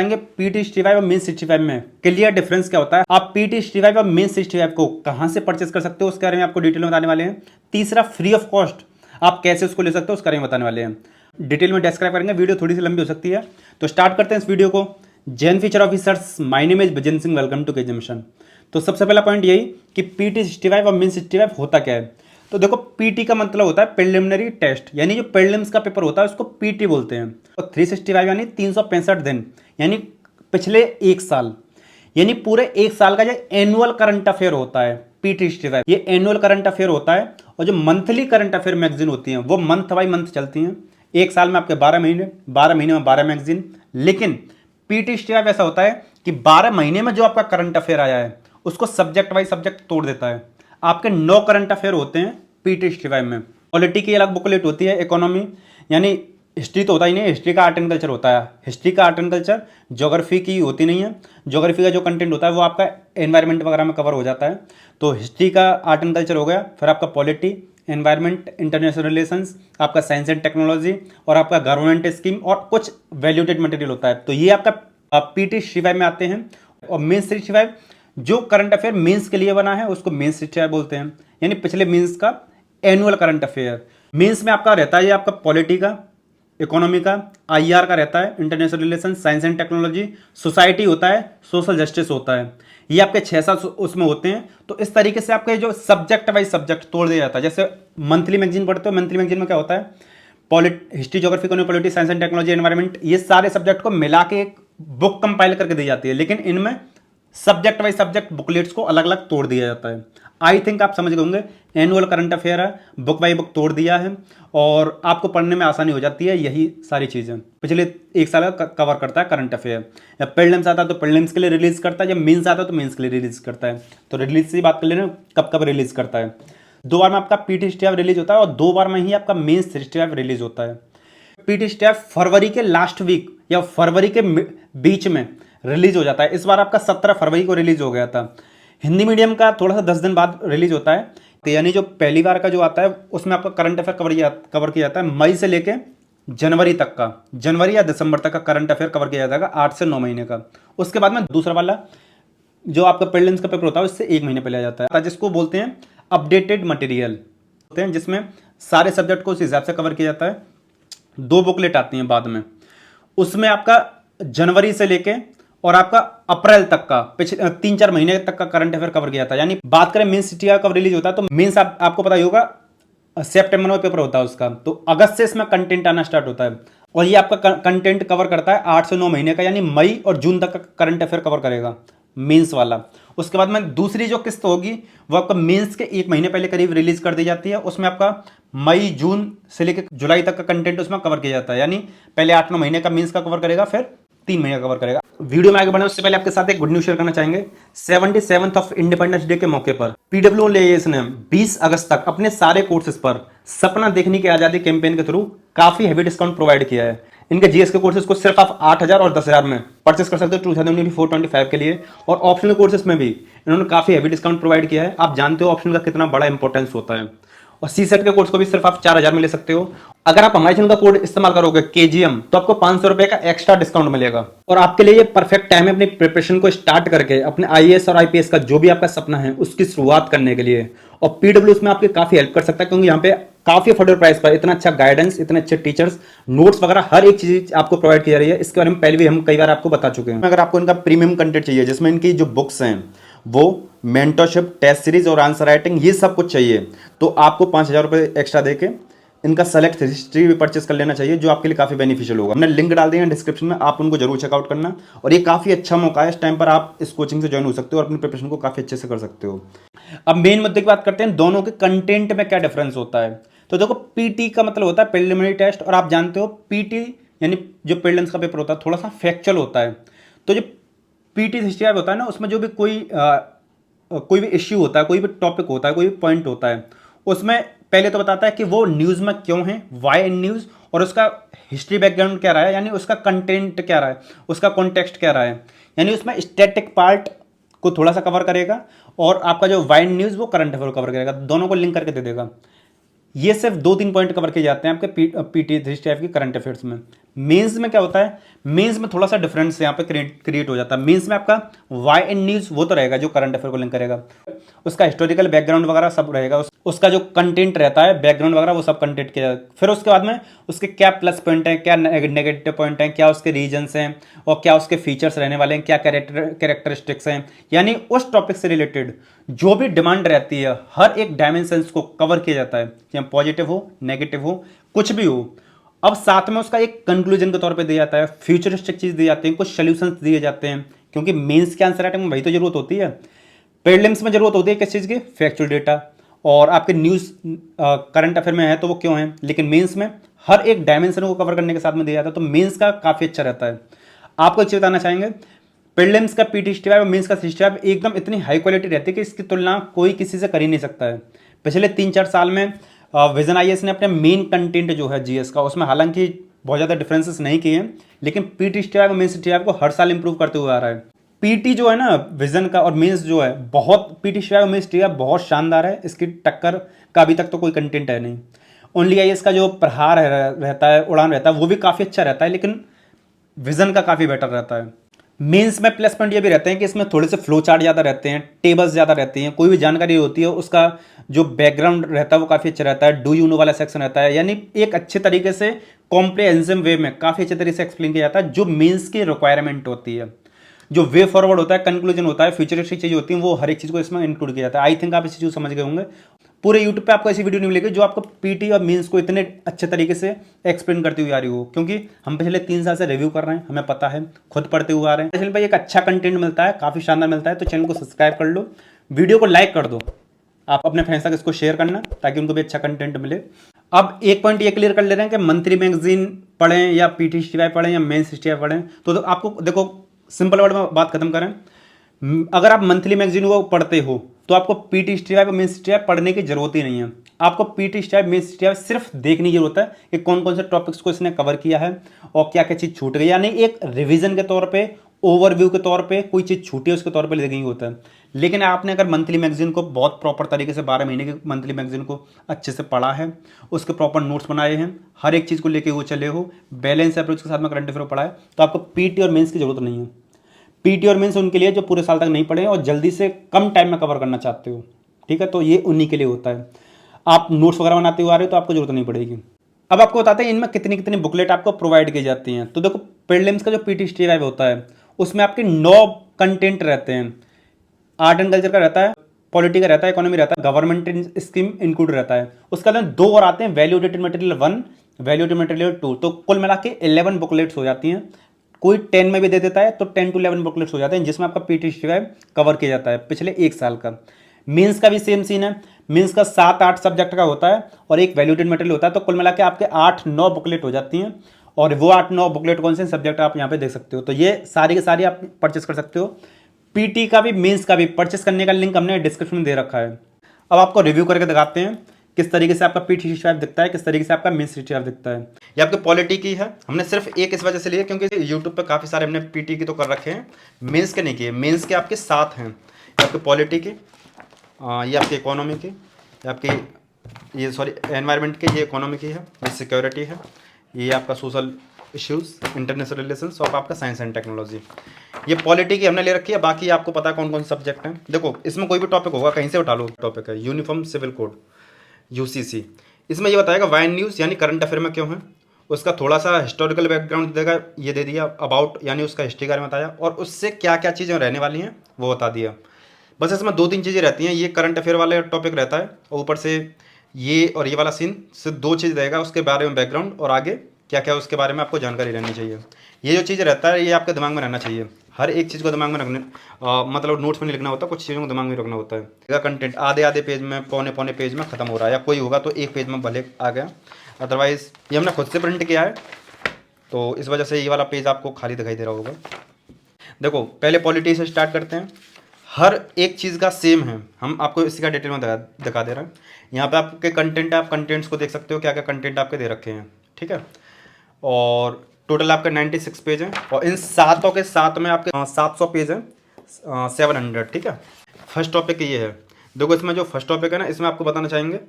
आएंगे पीटी 65 और मेन 65 में क्लियर डिफरेंस क्या होता है। आप पीटी 65 और मेन 65 को कहां से परचेस कर सकते हो उसके बारे में आपको डिटेल में बताने वाले हैं। तीसरा, फ्री ऑफ कॉस्ट आप कैसे उसको ले सकते हो उसके बारे में बताने वाले हैं। डिटेल में डिस्क्राइब करेंगे, वीडियो थोड़ी सी लंबी हो सकती है। तो स्टार्ट करते हैं इस वीडियो को। जैन future officers, my name is Vijan Singh, welcome to KJ mission. तो सबसे पहला पॉइंट यही कि पीटी 65 और मेन 65 होता क्या है। तो देखो, पीटी का मतलब होता है प्रिलिमिनरी टेस्ट, यानी जो प्रीलिम्स का पेपर होता है उसको पीटी बोलते हैं। और 365 यानी 365 दिन, यानी पिछले एक साल, यानी पूरे एक साल का जो एनुअल करंट अफेयर होता है पीटी 65, ये एनुअल करंट अफेयर होता है। और जो मंथली करंट अफेयर मैगजीन होती हैं वो मंथ बाई मंथ चलती हैं। एक साल में आपके 12 महीने, 12 महीने में 12 मैगजीन। लेकिन पीटी 65 ऐसा होता है कि 12 महीने में जो आपका करंट अफेयर आया है उसको सब्जेक्ट वाइज सब्जेक्ट तोड़ देता है। आपके 9 करंट अफेयर होते हैं पीटी 65 में। पॉलिटी की अलग बुकलेट होती है, इकोनॉमी, यानी हिस्ट्री तो होता ही नहीं, हिस्ट्री का आर्ट एंड कल्चर होता है। हिस्ट्री का आर्ट एंड कल्चर, ज्योग्राफी की होती नहीं है। ज्योग्राफी का जो कंटेंट होता है वो आपका एनवायरनमेंट वगैरह में कवर हो जाता है। तो हिस्ट्री का आर्ट एंड कल्चर हो गया, फिर आपका पॉलिटी, एनवायरनमेंट, इंटरनेशनल रिलेशंस, आपका साइंस एंड टेक्नोलॉजी और आपका गवर्नमेंट स्कीम और कुछ वैल्यूटेड मटेरियल होता है। तो ये आपका पीटी 65 में आते हैं। और मेंस 65 जो करंट अफेयर मेंस के लिए बना है उसको मेंस 65 बोलते हैं, यानी पिछले मेंस का एनुअल करंट अफेयर। मेंस में आपका रहता है ये आपका पॉलिटी का, इकोनॉमी का, आईआर का रहता है, international relation, science and technology, society होता है, सोशल जस्टिस होता है। ये आपके 6-7 उसमें होते हैं। तो इस तरीके से आपके जो सब्जेक्ट वाइज सब्जेक्ट तोड़ दिया जाता है। जैसे मंथली मैगजीन पढ़ते हो, मंथली मैगजीन में क्या होता है, history, geography, economy, polity, science and technology, environment, ये सारे सब्जेक्ट को मिला के एक बुक कंपाइल करके दी जाती है। लेकिन इनमें सब्जेक्ट वाइज सब्जेक्ट बुकलेट्स को अलग अलग तोड़ दिया जाता है। आई थिंक आप समझ गए होंगे, एनुअल करंट अफेयर है, बुक बाई बुक तोड़ दिया है और आपको पढ़ने में आसानी हो जाती है। यही सारी चीज़ें पिछले एक साल का कवर करता है करंट अफेयर। जब प्रीलिम्स आता है तो प्रीलिम्स के लिए रिलीज करता है, जब मेंस आता है तो मेंस के लिए रिलीज करता है। तो रिलीज से बात कर लेना, कब कब रिलीज करता है। 2 बार में आपका पीटी 65 रिलीज होता है और 2 बार में ही आपका मेंस 65 रिलीज होता है। पीटी 65 फरवरी के लास्ट वीक या फरवरी के बीच में रिलीज हो जाता है। इस बार आपका 17 फरवरी को रिलीज हो गया था। हिंदी मीडियम का थोड़ा सा 10 दिन बाद रिलीज होता है। तो यानी जो पहली बार का जो आता है उसमें आपका करंट अफेयर कवर किया जाता है मई से लेके जनवरी तक का, जनवरी या दिसंबर तक का करंट अफेयर कवर किया जाता है 8 से 9 महीने का। उसके बाद में दूसरा वाला जो आपका प्रीलिम्स का पेपर होता है उससे 1 महीने पहले आ जाता है, जिसको बोलते हैं अपडेटेड मटेरियल होते हैं, जिसमें सारे सब्जेक्ट को उस हिसाब से कवर किया जाता है। 2 बुकलेट आती हैं बाद में, उसमें आपका जनवरी से लेके और आपका अप्रैल तक का पिछले 3-4 महीने तक का करंट अफेयर कवर किया था। यानी बात करें मेंस सिटी कब रिलीज होता है तो मेंस आपको पता ही होगा सितंबर में पेपर होता है उसका, तो अगस्त से इसमें कंटेंट आना स्टार्ट होता है। और ये आपका कंटेंट कवर करता है 8 से 9 महीने का, यानी मई और जून तक का करंट अफेयर कवर करेगा मेंस वाला। उसके बाद में दूसरी जो किस्त होगी वो आपका मेंस के 1 महीने पहले करीब रिलीज कर दी जाती है। उसमें आपका मई जून से लेकर जुलाई तक का कंटेंट उसमें कवर किया जाता है। यानी पहले 8-9 महीने का मेंस का कवर करेगा, फिर 3 महीने कवर करेगा। वीडियो में आगे बढ़ने उससे पहले आपके साथ एक गुड न्यूज शेयर करना चाहेंगे। 77th ऑफ इंडिपेंडेंस डे के मौके पर पीडब्ल्यूएस ने 20 अगस्त तक अपने सारे कोर्सेज पर सपना देखने की आजादी कैंपेन के थ्रू काफी हेवी डिस्काउंट प्रोवाइड किया है। इनके जीएस के कोर्सेज को सिर्फ आप 8,000 और 10,000 में परचेस कर सकते हो 2024-25 के लिए। और ऑप्शनल कोर्सेज में भी इन्होंने काफी हेवी डिस्काउंट प्रोवाइड किया है। आप जानते हो ऑप्शनल का कितना बड़ा इंपॉर्टेंस होता है। और सी सेट के कोर्स को भी सिर्फ आप 4,000 में ले सकते हो। अगर आप हमारे चैनल का कोड इस्तेमाल करोगे केजीएम तो आपको 500 रुपए का एक्स्ट्रा डिस्काउंट मिलेगा। और आपके लिए ये परफेक्ट टाइम है अपनी प्रिपरेशन को स्टार्ट करके अपने आईएएस और आईपीएस का जो भी आपका सपना है उसकी शुरुआत करने के लिए। और पीडब्ल्यू इसमें आपकी काफी हेल्प कर सकता है, क्योंकि यहाँ पे काफी अफोर्डेबल प्राइस पर इतना अच्छा गाइडेंस, इतने अच्छे टीचर्स, नोट्स वगैरह हर एक चीज आपको प्रोवाइड की जा रही है। इसके बारे में पहले भी हम कई बार आपको बता चुके हैं। अगर आपको इनका प्रीमियम कंटेंट चाहिए जिसमें इनकी जो बुक्स हैं वो मेंटरशिप, टेस्ट सीरीज और आंसर राइटिंग ये सब कुछ चाहिए, तो आपको 5,000 रुपये एक्स्ट्रा देके इनका सेलेक्ट हिस्ट्री भी परचेस कर लेना चाहिए, जो आपके लिए काफी बेनिफिशियल होगा। हमने लिंक डाल दिया है डिस्क्रिप्शन में, आप उनको जरूर चेकआउट करना। और ये काफी अच्छा मौका है, इस टाइम पर आप इस कोचिंग से ज्वाइन हो सकते हो और अपनी प्रिपरेशन को काफी अच्छे से कर सकते हो। अब मेन मुद्दे की बात करते हैं, दोनों के कंटेंट में क्या डिफरेंस होता है। तो देखो, पीटी का मतलब होता है प्रिलिमिनरी टेस्ट, और आप जानते हो पीटी यानी जो प्रीलिम्स का पेपर होता है थोड़ा सा फैक्चुअल होता है। तो जो पीटी हिस्ट्री होता है ना, उसमें जो भी कोई भी इश्यू होता है, कोई भी टॉपिक होता है, कोई भी पॉइंट होता है, उसमें पहले तो बताता है कि वो न्यूज़ में क्यों है, वाई इन न्यूज़, और उसका हिस्ट्री बैकग्राउंड क्या रहा है, यानी उसका कंटेंट क्या रहा है, उसका कॉन्टेक्स्ट क्या रहा है। यानी उसमें स्टैटिक पार्ट को थोड़ा सा कवर करेगा और आपका जो वाई इन न्यूज़ वो करंट अफेयर कवर करेगा, दोनों को लिंक करके दे देगा। ये सिर्फ 2-3 पॉइंट कवर किए जाते हैं आपके पीटी हिस्ट्री की करंट अफेयर्स में। मेंस में क्या होता है, मेंस में थोड़ा सा डिफरेंस यहाँ पे क्रिएट हो जाता है। मेंस में आपका वाई एंड न्यूज वो तो रहेगा जो करंट अफेयर को लिंक करेगा, उसका हिस्टोरिकल बैकग्राउंड वगैरह सब रहेगा, उसका जो कंटेंट रहता है बैकग्राउंड वगैरह वो सब कंटेंट किया। फिर उसके बाद में उसके क्या प्लस पॉइंट हैं, क्या नेगेटिव पॉइंट हैं, क्या उसके रीजन्स हैं और क्या उसके फीचर्स रहने वाले हैं, क्या कैरेक्टरिस्टिक्स हैं, यानी उस टॉपिक से रिलेटेड जो भी डिमांड रहती है हर एक डायमेंशंस को कवर किया जाता है, चाहे पॉजिटिव हो नेगेटिव हो कुछ भी हो। अब साथ में उसका एक कंक्लूजन के तौर पे दिया जाता है, फ्यूचरिस्टिक चीज दी जाती है, कुछ सोल्यूशंस दिए जाते हैं, क्योंकि मेंस के आंसर राइटिंग में वही तो जरूरत होती है। प्रीलिम्स में जरूरत होती है किस चीज़ की, फैक्चुअल डेटा, और आपके न्यूज़ करंट अफेयर में है तो वो क्यों है, लेकिन मेंस में हर एक डायमेंशन को कवर करने के साथ में दिया जाता है, तो मेंस का काफ़ी अच्छा रहता है। आपको एक चीज़ बताना चाहेंगे, प्रीलिम्स का पीटी65 और मेंस का 65 एकदम इतनी हाई क्वालिटी रहती है कि इसकी तुलना कोई किसी से कर ही नहीं सकता है। पिछले 3-4 साल में विजन आईएएस ने अपने मेन कंटेंट जो है जीएस का, उसमें हालांकि बहुत ज़्यादा डिफरेंसेस नहीं किए हैं, लेकिन पीटी65 और मेंस 65 को हर साल इंप्रूव करते हुए आ रहा है। पीटी जो है ना विजन का और मेंस जो है बहुत, पीटी65 और मेंस 65 बहुत शानदार है, इसकी टक्कर का अभी तक तो कोई कंटेंट है नहीं। ओनली आईएएस का जो प्रहार रहता है, उड़ान रहता है, वो भी काफ़ी अच्छा रहता है, लेकिन विजन का काफ़ी बेटर रहता है। मेंस में प्लस पॉइंट ये भी रहते हैं कि इसमें थोड़े से फ्लो चार्ट ज़्यादा रहते हैं, टेबल्स ज़्यादा रहती हैं, कोई भी जानकारी होती है उसका जो बैकग्राउंड रहता है वो काफ़ी अच्छा रहता है, डू यू नो वाला सेक्शन रहता है, यानी एक अच्छे तरीके से कॉम्प्रिहेंसिव वे में काफ़ी अच्छे तरीके से एक्सप्लेन किया जाता है, जो मेंस की रिक्वायरमेंट होती है। जो वे फॉरवर्ड होता है, कंक्लूजन होता है, फ्यूचरिस्टिक चीज़ होती है, वो हर एक चीज़ को इसमें इंक्लूड किया जाता है। आई थिंक आप इस चीज़ को समझ गए होंगे। पूरे यूट्यूब पे आपको ऐसी वीडियो नहीं मिलेगी जो आपको पीटी और मेंस को इतने अच्छे तरीके से एक्सप्लेन करती हुई आ रही हो, क्योंकि हम पिछले 3 साल से रिव्यू कर रहे हैं, हमें पता है, खुद पढ़ते हुए आ रहे हैं। चैनल पर एक अच्छा कंटेंट मिलता है, काफ़ी शानदार मिलता है, तो चैनल को सब्सक्राइब कर लो, वीडियो को लाइक कर दो, आप अपने फ्रेंड्स तक इसको शेयर करना ताकि उनको भी अच्छा कंटेंट मिले। अब एक पॉइंट ये क्लियर कर ले रहे हैं कि मंथली मैगजीन पढ़ें या पीटी65 पढ़ें या मेंस 65 पढ़ें, तो आपको देखो सिंपल वर्ड में बात खत्म करें, अगर आप मंथली मैगजीन को पढ़ते हो तो आपको पीटी65 और मेंस 65 पढ़ने की जरूरत ही नहीं है। आपको पीटी65 मेंस 65 सिर्फ देखने की जरूरत है कि कौन कौन से टॉपिक्स को इसने कवर किया है और क्या क्या चीज़ छूट गई, यानी एक रिवीजन के तौर पे, ओवरव्यू के तौर पे कोई चीज़ छूटी है उसके तौर पे देखने होता है। लेकिन आपने अगर मंथली मैगजीन को बहुत प्रॉपर तरीके से 12 महीने की मंथली मैगजीन को अच्छे से पढ़ा है, उसके प्रॉपर नोट्स बनाए हैं, हर एक चीज़ को लेके वो चले हो, बैलेंस अप्रोच के साथ में करंट अफेयर पढ़ा है, तो आपको पीटी और मेंस की जरूरत नहीं है। पीटी और मेंस उनके लिए जो पूरे साल तक नहीं पढ़े और जल्दी से कम टाइम में कवर करना चाहते हो, ठीक है, तो ये उन्हीं के लिए होता है। आप नोट्स वगैरह बनाते हुए आ रहे हो तो आपको जरूरत नहीं पड़ेगी। अब आपको बताते हैं इनमें कितनी कितनी बुकलेट आपको प्रोवाइड की जाती हैं। तो देखो प्रीलिम्स का जो पीटी65 होता है उसमें आपके 9 कंटेंट रहते हैं। आर्ट एंड कल्चर का रहता है, पॉलिटी का रहता है, इकोनॉमी रहता है, गवर्नमेंट स्कीम इंक्लूड रहता है। उसके बाद 2 और आते हैं, value edited material 1, value edited material 2, तो कुल मिला के 11 बुकलेट्स हो जाती हैं। कोई 10 में भी दे देता है तो 10 to 11 बुकलेट्स हो जाते हैं, जिसमें आपका पीटी65 कवर किया जाता है पिछले 1 साल का। मेंस का भी सेम सीन है, मेंस का 7-8 सब्जेक्ट का होता है और एक वैल्यू एडिटेड मटेरियल होता है, तो कुल मिला के आपके 8-9 बुकलेट हो जाती हैं। और वो 8-9 बुकलेट कौन से सब्जेक्ट आप यहाँ पे देख सकते हो, तो ये सारी की सारी आप परचेस कर सकते हो। पीटी का भी मेंस का भी परचेस करने का लिंक हमने डिस्क्रिप्शन में दे रखा है। अब आपको रिव्यू करके दिखाते हैं किस तरीके से आपका पीटी65 दिखता है, किस तरीके से आपका मेंस 65 दिखता है। ये आपके पॉलिटी की है, हमने सिर्फ एक इस वजह से लिया क्योंकि यूट्यूब पे काफ़ी सारे हमने पीटी की तो कर रखे हैं, मेंस के नहीं किए। मेंस के आपके 7 हैं, ये आपके पॉलिटी की, ये आपकी इकोनॉमी की, आपकी ये सॉरी एनवायरनमेंट की, ये इकोनॉमी की है, ये सिक्योरिटी है, ये आपका सोशल इश्यूज़, इंटरनेशनल रिलेशंस और आपका साइंस एंड टेक्नोलॉजी। ये पॉलिटी की हमने ले रखी है, बाकी आपको पता है कौन कौन सब्जेक्ट हैं। देखो इसमें कोई भी टॉपिक होगा, कहीं से उठा लो, टॉपिक है यूनिफॉर्म सिविल कोड यूसीसी, इसमें ये बताएगा वाई न्यूज़ यानी करंट अफेयर में क्यों है, उसका थोड़ा सा हिस्टोरिकल बैकग्राउंड देगा, ये दे दिया, अबाउट यानी उसका हिस्ट्री के बारे में बताया, और उससे क्या क्या चीज़ें रहने वाली हैं वो बता दिया। बस इसमें 2-3 चीज़ें रहती हैं, ये करंट अफेयर वाले टॉपिक रहता है और ऊपर से ये और ये वाला सीन से 2 चीज़ रहेगा, उसके बारे में बैकग्राउंड और आगे क्या क्या उसके बारे में आपको जानकारी रहनी चाहिए। ये जो चीज़ रहता है ये आपके दिमाग में रहना चाहिए, हर एक चीज़ को दिमाग में रखने मतलब नोट्स में नहीं लिखना होता, कुछ चीज़ों को दिमाग में रखना होता है। कंटेंट आधे पेज में, पौने पेज में ख़त्म हो रहा है, या कोई होगा तो 1 पेज में भले आ गया, अदरवाइज़ ये हमने खुद से प्रिंट किया है तो इस वजह से ये वाला पेज आपको खाली दिखाई दे रहा होगा। देखो पहले पॉलिटी से स्टार्ट करते हैं, हर एक चीज़ का सेम है, हम आपको इसी का डिटेल में दिखा दे रहे हैं। यहाँ पे आपके कंटेंट, आप कंटेंट्स को देख सकते हो क्या क्या कंटेंट आपके दे रखे हैं, ठीक है। और टोटल आपके 96 पेज हैं और इन 7 के साथ में आपके 700 पेज हैं, 700, ठीक है। फर्स्ट टॉपिक ये है, देखो इसमें जो फर्स्ट टॉपिक है ना, इसमें आपको बताना चाहेंगे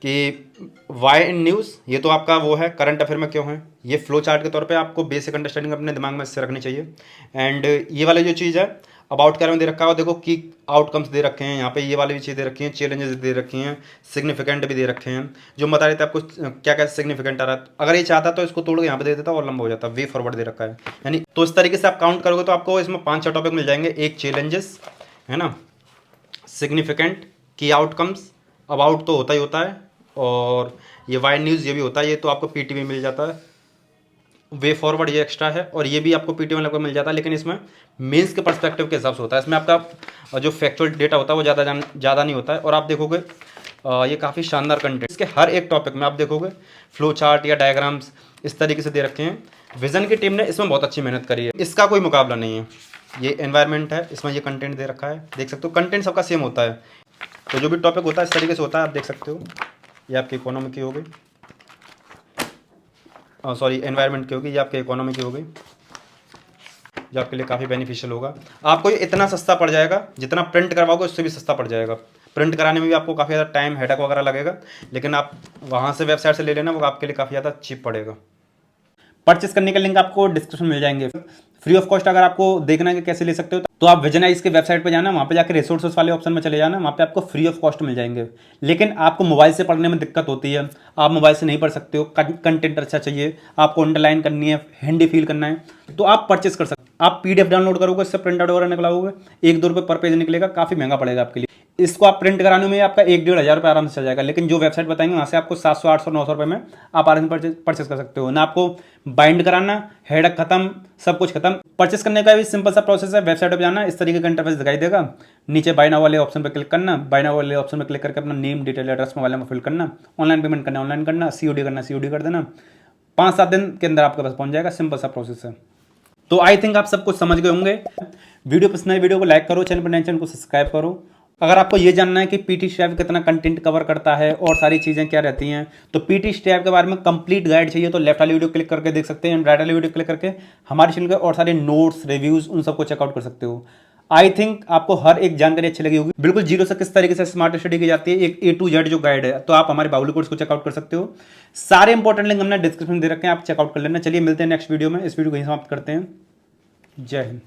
कि वाई न्यूज़, ये तो आपका वो है करंट अफेयर में क्यों है, ये फ्लो चार्ट के तौर पे आपको बेसिक अंडरस्टैंडिंग अपने दिमाग में इससे रखनी चाहिए। एंड ये वाला जो चीज़ है अबाउट के बारे में दे रखा है, और देखो की आउटकम्स दे रखे हैं यहाँ पे, ये वाली भी चीज़ दे रखी हैं, चैलेंजेस दे रखी हैं, सिग्निफिकेंट भी दे रखे हैं, जो बता रहे थे आपको क्या क्या सिग्निफिकेंट आ रहा है। अगर ये चाहता तो इसको तोड़ के यहाँ पे दे देता और लंबा हो जाता, वे फॉरवर्ड दे रखा है। यानी तो इस तरीके से आप काउंट करोगे तो आपको इसमें 5-6 टॉपिक मिल जाएंगे। एक चैलेंजेस है ना, सिग्निफिकेंट, की आउटकम्स, अबाउट तो होता ही होता है, और ये वाइड न्यूज़ ये भी होता है, ये तो आपको पीटी में मिल जाता है। वे फॉरवर्ड ये एक्स्ट्रा है, और ये भी आपको पीटी में लगभग मिल जाता है, लेकिन इसमें मेंस के पर्सपेक्टिव के हिसाब से होता है। इसमें आपका जो फैक्चुअल डेटा होता है वो ज़्यादा नहीं होता है। और आप देखोगे ये काफ़ी शानदार कंटेंट, इसके हर एक टॉपिक में आप देखोगे फ्लो चार्ट या डायग्राम्स इस तरीके से दे रखे हैं। विजन की टीम ने इसमें बहुत अच्छी मेहनत करी है, इसका कोई मुकाबला नहीं है। ये एनवायरनमेंट है, इसमें ये कंटेंट दे रखा है, देख सकते हो कंटेंट सबका सेम होता है। तो जो भी टॉपिक होता है इस तरीके से होता है, आप देख सकते हो। ये आपकी इकोनॉमी की हो गई, सॉरी एनवायरनमेंट की होगी, ये आपके इकोनॉमी की हो गई, जो आपके लिए काफ़ी बेनिफिशियल होगा। आपको ये इतना सस्ता पड़ जाएगा, जितना प्रिंट करवाओगे उससे भी सस्ता पड़ जाएगा। प्रिंट कराने में भी आपको काफ़ी ज़्यादा टाइम हेडक वगैरह लगेगा, लेकिन आप वहाँ से वेबसाइट से ले लेना, वो आपके लिए काफ़ी ज़्यादा चीप पड़ेगा। परचेस करने के लिंक आपको डिस्क्रिप्शन में मिल जाएंगे। फ्री ऑफ कॉस्ट अगर आपको देखना है कि कैसे ले सकते हो तो आप विजनाइज के वेबसाइट पे जाना, वहाँ पे जाकर रिसोर्सेस वाले ऑप्शन में चले जाना, वहाँ पे आपको फ्री ऑफ कॉस्ट मिल जाएंगे। लेकिन आपको मोबाइल से पढ़ने में दिक्कत होती है, आप मोबाइल से नहीं पढ़ सकते हो, कंटेंट अच्छा चाहिए, आपको अंडरलाइन करनी है, हैंडी फील करना है, तो आप परचेस कर सकते हो। आप पीडीएफ डाउनलोड करोगे, इससे प्रिंट आउट वगैरह निकलाओगे, 1-2 रुपये पर पेज निकलेगा, काफ़ी महंगा पड़ेगा आपके लिए। इसको आप प्रिंट कराने में आपका 1-1.5 हज़ार रुपये आराम से चल जाएगा। लेकिन जो वेबसाइट बताएंगे वहाँ से आपको 700, 800, 900 रुपये में आप आराम से परचेस कर सकते हो। ना आपको बाइंड कराना, हेडक खत्म, सब कुछ खत्म। परचेस करने का भी सिंपल सा प्रोसेस है, वेबसाइट पर जाना, इस तरीके का इंटरफेस दिखाई देगा, नीचे बाय नाउ वाले ऑप्शन पर क्लिक करना, बाय नाउ वाले ऑप्शन पर क्लिक करके अपना name, detail, address, mobile number fill करना, ऑनलाइन पेमेंट करना ऑनलाइन करना, सीओडी करना सीओडी कर देना, 5-7 दिन के अंदर आपके पास पहुँच जाएगा। सिंपल सा प्रोसेस है। तो आई थिंक आप सब कुछ समझ गए होंगे। वीडियो पसंद है, वीडियो को लाइक करो, चैनल पर नए चैनल को सब्सक्राइब करो। अगर आपको ये जानना है कि पीटी स्ट्रैप कितना कंटेंट कवर करता है और सारी चीज़ें क्या रहती हैं, तो पीटी स्ट्रैप के बारे में कंप्लीट गाइड चाहिए तो लेफ्ट वाली वीडियो क्लिक करके देख सकते हैं, राइट वाली वीडियो क्लिक करके हमारे चैनल के और सारे नोट्स, रिव्यूज़ उन सबको चेकआउट कर सकते हो। आई थिंक आपको हर एक जानकारी अच्छी लगी होगी। बिल्कुल जीरो से किस तरीके से स्मार्ट स्टडी की जाती है, एक A to Z जो गाइड है, तो आप हमारे बाहुली कोर्स को चेकआउट कर सकते हो। सारे इंपॉर्टेंट लिंक हमने डिस्क्रिप्शन में दे रखे हैं, आप चेकआउट कर लेना। चलिए मिलते हैं नेक्स्ट वीडियो में, इस वीडियो को यहीं समाप्त करते हैं। जय हिंद।